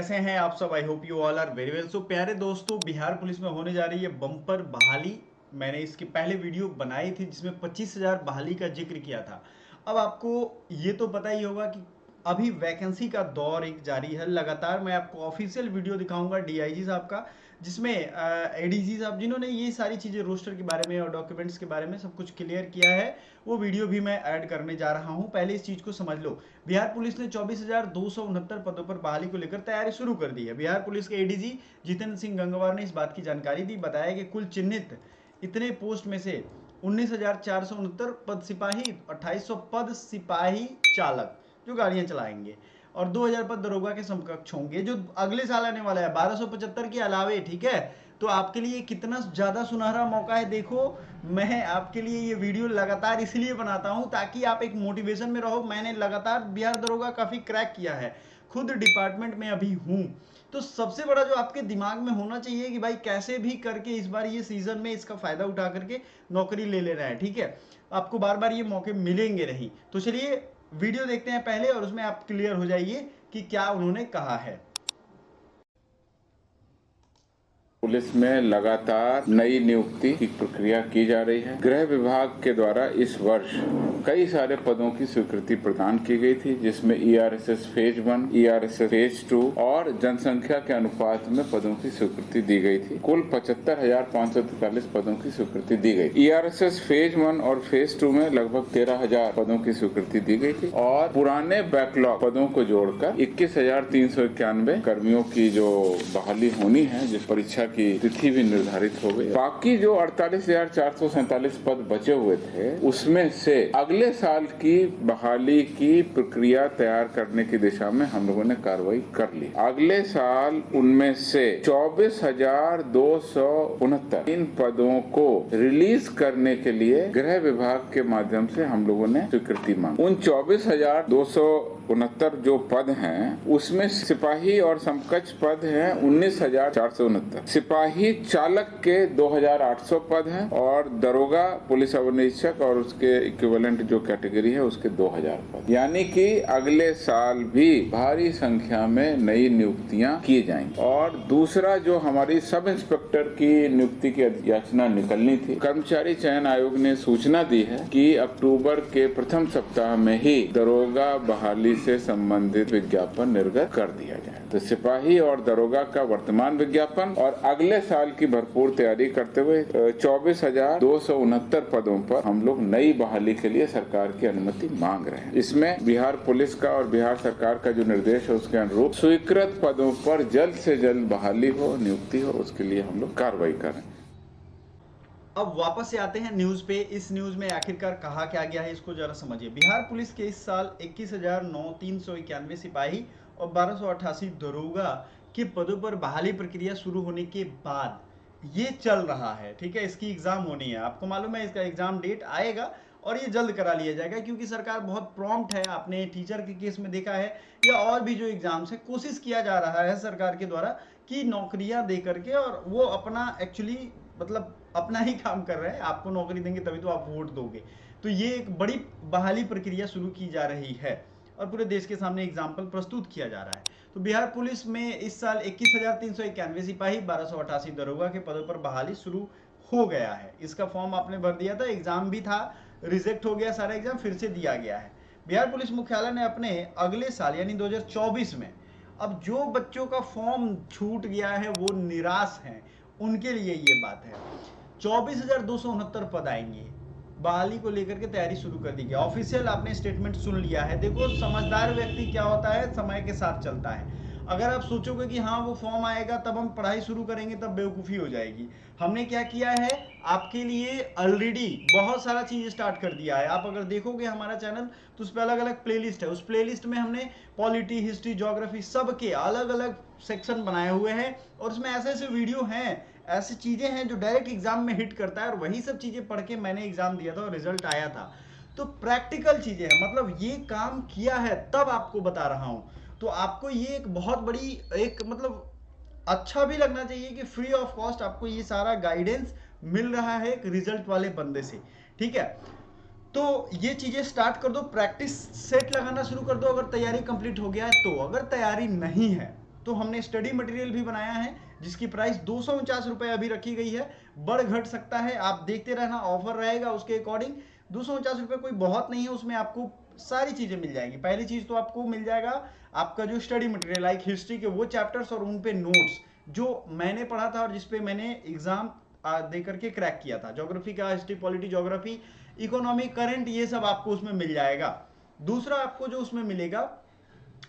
कैसे हैं आप सब। I hope you all are very well. So प्यारे दोस्तों, बिहार पुलिस में होने जा रही है बम्पर बहाली। मैंने इसकी पहले वीडियो बनाई थी जिसमें 25,000 बहाली का जिक्र किया था। अब आपको ये तो पता ही होगा कि अभी वैकेंसी का दौर एक जारी है। लगातार मैं आपको ऑफिशियल वीडियो दिखाऊंगा डीआईजी साहब का, जिसमें एडीजी साहब जिन्होंने ये सारी चीज़ें रोस्टर के बारे में और डॉक्यूमेंट्स के बारे में सब कुछ क्लियर किया है, वो वीडियो भी मैं ऐड करने जा रहा हूँ। पहले इस चीज़ को समझ लो। बिहार पुलिस ने 24,269 पदों पर बहाली को लेकर तैयारी शुरू कर दी है। बिहार पुलिस के एडीजी जितेंद्र सिंह गंगवार ने इस बात की जानकारी दी। बताया कि कुल चिन्हित इतने पोस्ट में से 19,469 पद सिपाही, 2,800 पद सिपाही चालक जो गाड़ियां चलाएंगे, और 2,000 पद दरोगा के समकक्ष होंगे जो अगले साल आने वाला है 1275 के अलावे। ठीक है, तो आपके लिए कितना ज़्यादा सुनहरा मौका है। देखो, मैं आपके लिए ये वीडियो लगातार इसलिए बनाता हूँ ताकि आप एक मोटिवेशन में रहो। मैंने लगातार बिहार दरोगा काफ़ी क्रैक किया है, खुद डिपार्टमेंट में अभी हूँ। तो सबसे बड़ा जो आपके दिमाग में होना चाहिए कि भाई कैसे भी करके इस बार ये सीजन में इसका फ़ायदा उठा करके नौकरी ले लेना है। ठीक है, आपको बार बार ये मौके मिलेंगे नहीं। तो चलिए वीडियो देखते हैं पहले, और उसमें आप क्लियर हो जाइए कि क्या उन्होंने कहा है। पुलिस में लगातार नई नियुक्ति की प्रक्रिया की जा रही है। गृह विभाग के द्वारा इस वर्ष कई सारे पदों की स्वीकृति प्रदान की गई थी, जिसमें ईआरएसएस फेज 1, ईआरएसएस फेज 2 और जनसंख्या के अनुपात में पदों की स्वीकृति दी गई थी। कुल 75,543 पदों की स्वीकृति दी गई। ईआरएसएस फेज 1 और फेज 2 में लगभग 13,000 पदों की स्वीकृति दी गई थी, और पुराने बैकलॉग पदों को जोड़कर 21,391 कर्मियों की जो बहाली होनी है, जिस परीक्षा की तिथि भी निर्धारित हो गई। बाकी जो 48,447 पद बचे हुए थे, उसमें से अगले साल की बहाली की प्रक्रिया तैयार करने की दिशा में हम लोगों ने कार्रवाई कर ली। अगले साल उनमें से 24,269 इन पदों को रिलीज करने के लिए गृह विभाग के माध्यम से हम लोगों ने स्वीकृति मांगी। उन 24,269 जो पद हैं, उसमें सिपाही और समकक्ष पद हैं 19,469, सिपाही चालक के 2,800 पद हैं, और दरोगा पुलिस अवनिरीक्षक और उसके इक्विवेलेंट जो कैटेगरी है उसके 2,000 पद। यानी कि अगले साल भी भारी संख्या में नई नियुक्तियां की जाएंगी। और दूसरा, जो हमारी सब इंस्पेक्टर की नियुक्ति की याचना निकलनी थी, कर्मचारी चयन आयोग ने सूचना दी है कि अक्टूबर के प्रथम सप्ताह में ही दरोगा बहाली से संबंधित विज्ञापन निर्गत कर दिया जाए। तो सिपाही और दरोगा का वर्तमान विज्ञापन और अगले साल की भरपूर तैयारी करते हुए 24,269 पदों पर हम लोग नई बहाली के लिए सरकार की अनुमति मांग रहे हैं। इसमें बिहार पुलिस का और बिहार सरकार का जो निर्देश है उसके अनुरूप स्वीकृत पदों पर जल्द से जल्द बहाली हो, नियुक्ति हो, उसके लिए हम लोग कार्रवाई करें। अब वापस से आते हैं न्यूज पे। इस न्यूज में आखिरकार कहा क्या गया है, इसको जरा समझिए। बिहार पुलिस के इस साल 21,391 सिपाही और 1,288 दरोगा के पदों पर बहाली प्रक्रिया शुरू होने के बाद ये चल रहा है। ठीक है, इसकी एग्जाम होनी है। आपको मालूम है इसका एग्जाम डेट आएगा और ये जल्द करा लिया जाएगा, क्योंकि सरकार बहुत प्रॉम्प्ट है। आपने टीचर के केस में देखा है, या और भी जो एग्जाम्स है, कोशिश किया जा रहा है सरकार के द्वारा कि नौकरियां दे करके, और वो अपना एक्चुअली मतलब अपना ही काम कर रहे हैं। आपको नौकरी देंगे तभी तो आप वोट दोगे। तो ये एक बड़ी बहाली प्रक्रिया शुरू की जा रही है और पूरे देश के सामने एग्जाम्पल प्रस्तुत किया जा रहा है। तो बिहार पुलिस में इस साल 21,391 सिपाही, 1,288 दरोगा के पदों पर बहाली शुरू हो गया है। इसका फॉर्म आपने भर दिया था, एग्जाम भी था, रिजेक्ट हो गया, सारा एग्जाम फिर से दिया गया है। बिहार पुलिस मुख्यालय ने अपने अगले साल यानी 2024 में, अब जो बच्चों का फॉर्म छूट गया है वो निराश हैं, उनके लिए ये बात है। 24,269 पद आएंगे, बहाली को लेकर के तैयारी शुरू कर दी गई। ऑफिशियल आपने स्टेटमेंट सुन लिया है। देखो, समझदार व्यक्ति क्या होता है, समय के साथ चलता है। अगर आप सोचोगे कि हाँ वो फॉर्म आएगा तब हम पढ़ाई शुरू करेंगे, तब बेवकूफ़ी हो जाएगी। हमने क्या किया है, आपके लिए ऑलरेडी बहुत सारा चीज़ स्टार्ट कर दिया है। आप अगर देखोगे हमारा चैनल तो उस पर अलग अलग प्लेलिस्ट है। उस प्लेलिस्ट में हमने पॉलिटी, हिस्ट्री, ज्योग्राफी सब के अलग अलग सेक्शन बनाए हुए हैं, और उसमें ऐसे ऐसे वीडियो हैं, ऐसी चीज़ें हैं जो डायरेक्ट एग्जाम में हिट करता है। और वही सब चीज़ें पढ़ के मैंने एग्जाम दिया था और रिजल्ट आया था। तो प्रैक्टिकल चीज़ें हैं, मतलब ये काम किया है तब आपको बता रहा हूँ। तो आपको ये एक बहुत बड़ी एक मतलब अच्छा भी लगना चाहिए कि फ्री ऑफ कॉस्ट आपको ये सारा गाइडेंस मिल रहा है एक रिजल्ट वाले बंदे से। ठीक है, तो ये चीजें स्टार्ट कर दो, प्रैक्टिस सेट लगाना शुरू कर दो। अगर तैयारी कंप्लीट हो गया है तो, अगर तैयारी नहीं है तो हमने स्टडी मटेरियल भी बनाया है जिसकी प्राइस 249 रुपए अभी रखी गई है, बढ़ घट सकता है, आप देखते रहना, ऑफर रहेगा उसके अकॉर्डिंग। 249 रुपए कोई बहुत नहीं है, उसमें आपको सारी चीजें मिल जाएंगी। पहली चीज तो आपको मिल जाएगा आपका जो स्टडी मटेरियल लाइक हिस्ट्री के वो चैप्टर्स और उन पे नोट्स जो मैंने पढ़ा था और जिसपे मैंने एग्जाम दे करके क्रैक किया था। ज्योग्राफी का, history, polity, geography, economy, current, ये सब आपको उसमें मिल जाएगा। दूसरा आपको जो उसमें मिलेगा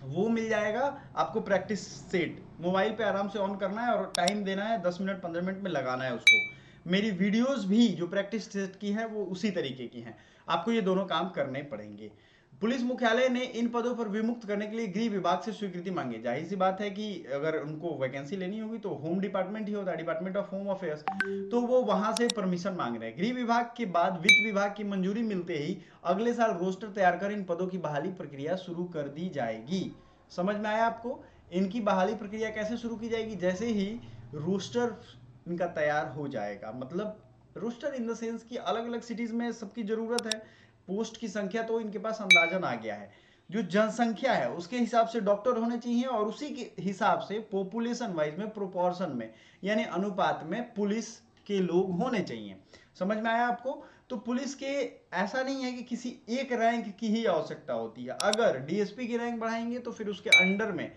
वो मिल जाएगा आपको प्रैक्टिस सेट, मोबाइल पे आराम से ऑन करना है और टाइम देना है, 10 मिनट 15 मिनट में लगाना है उसको। मेरी वीडियोस भी जो प्रैक्टिस सेट की है वो उसी तरीके की हैं। आपको ये दोनों काम करने पड़ेंगे। पुलिस मुख्यालय ने इन पदों पर विमुक्त करने के लिए गृह विभाग से स्वीकृति मांगी। जाहिर सी बात है कि अगर उनको वैकेंसी लेनी होगी तो होम डिपार्टमेंट ही होता है, डिपार्टमेंट ऑफ होम अफेयर्स, तो वो वहां से परमिशन मांग रहे हैं। गृह विभाग के बाद वित्त विभाग की मंजूरी मिलते ही अगले साल रोस्टर तैयार कर इन पदों की बहाली प्रक्रिया शुरू कर दी जाएगी। समझ में आया आपको? इनकी बहाली प्रक्रिया कैसे शुरू की जाएगी? जैसे ही रोस्टर इनका तैयार हो जाएगा, मतलब रोस्टर इन द सेंस कि अलग अलग सिटीज में सबकी जरूरत है, पोस्ट की संख्या तो इनके पास अंदाजन आ गया है, जो जनसंख्या है उसके हिसाब से डॉक्टर होने चाहिए और उसी के हिसाब से पॉपुलेशन वाइज में, प्रोपोर्शन में, यानी अनुपात में पुलिस के लोग होने चाहिए। समझ में आया आपको? तो पुलिस के ऐसा नहीं है कि किसी एक रैंक की ही आवश्यकता होती है। अगर डीएसपी की रैंक बढ़ाएंगे तो फिर उसके अंडर में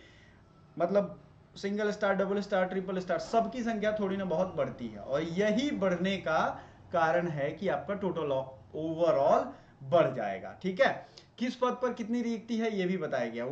मतलब single star, double star, triple star, सबकी संख्या थोड़ी ना बहुत बढ़ती है और यही बढ़ने का कारण है कि आपका टोटल ओवरऑल बढ़ जाएगा। ठीक है, किस पद पर कितनी रिक्ति है ये भी बताया गया।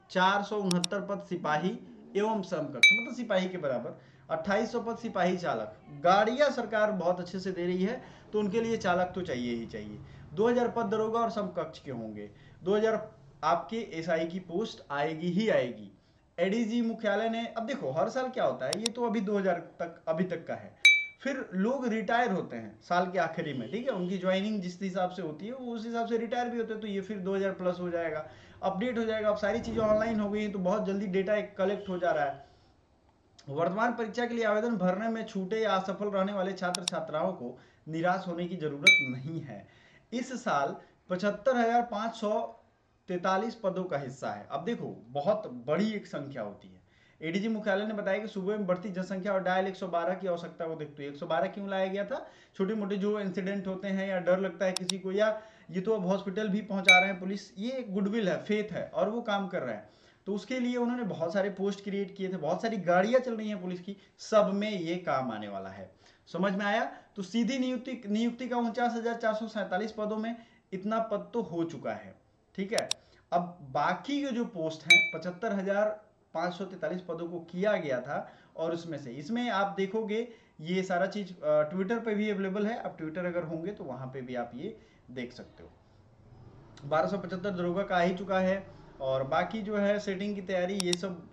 469 पद सिपाही एवं समकक्ष, मतलब सिपाही के बराबर। 2800 पद सिपाही चालक। गाड़ियां सरकार बहुत अच्छे से दे रही है तो उनके लिए चालक तो चाहिए ही चाहिए। 2000 पद दरोगा और समकक्ष के होंगे। 2000 आपके एसआई की पोस्ट आएगी ही आएगी। एडीजी मुख्यालय ने, अब देखो हर साल क्या होता है, ये तो अभी 2000 तक अभी तक का है, फिर लोग रिटायर होते हैं साल के आखिरी में, ठीक है, उनकी ज्वाइनिंग जिस हिसाब से होती है वो उस हिसाब से रिटायर भी होते हैं, तो ये फिर 2000 प्लस हो जाएगा, अपडेट हो जाएगा। अब सारी चीज़ें ऑनलाइन हो गई हैं तो बहुत जल्दी डेटा कलेक्ट हो जा रहा है। वर्तमान परीक्षा के लिए आवेदन भरने में छूटे या असफल रहने वाले छात्र छात्राओं को निराश होने की जरूरत नहीं है। इस साल 75,543 पदों का हिस्सा है। अब देखो बहुत बड़ी एक संख्या होती है। एडीजी मुख्यालय ने बताया कि सूबे में बढ़ती जनसंख्या और डायल 112 की आवश्यकता को देखते हुए 112 क्यों लाया गया था? छोटे मोटे जो इंसिडेंट होते हैं या डर लगता है किसी को, या ये तो अब हॉस्पिटल भी पहुंचा रहे हैं पुलिस, ये गुडविल है, फेथ है और वो काम कर रहा है, तो उसके लिए उन्होंने बहुत सारे पोस्ट क्रिएट किए थे, बहुत सारी गाड़ियां चल रही हैं पुलिस की, सब में ये काम आने वाला है। समझ में आया? तो सीधी नियुक्ति का 49,447 पदों में इतना पद तो हो चुका है। ठीक है, अब बाकी के जो पोस्ट हैं 75,543 पदों को किया गया था और उसमें से इसमें आप देखोगे ये सारा चीज ट्विटर पे भी अवेलेबल है, आप ट्विटर अगर होंगे तो वहां पे भी आप ये देख सकते हो। 1275 दरोगा का आ ही चुका है और बाकी जो है सेटिंग की तैयारी ये सब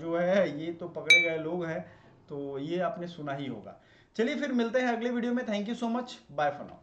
जो है ये तो पकड़े गए लोग हैं, तो ये आपने सुना ही होगा। चलिए फिर मिलते हैं अगले वीडियो में। Thank you so much, bye for now.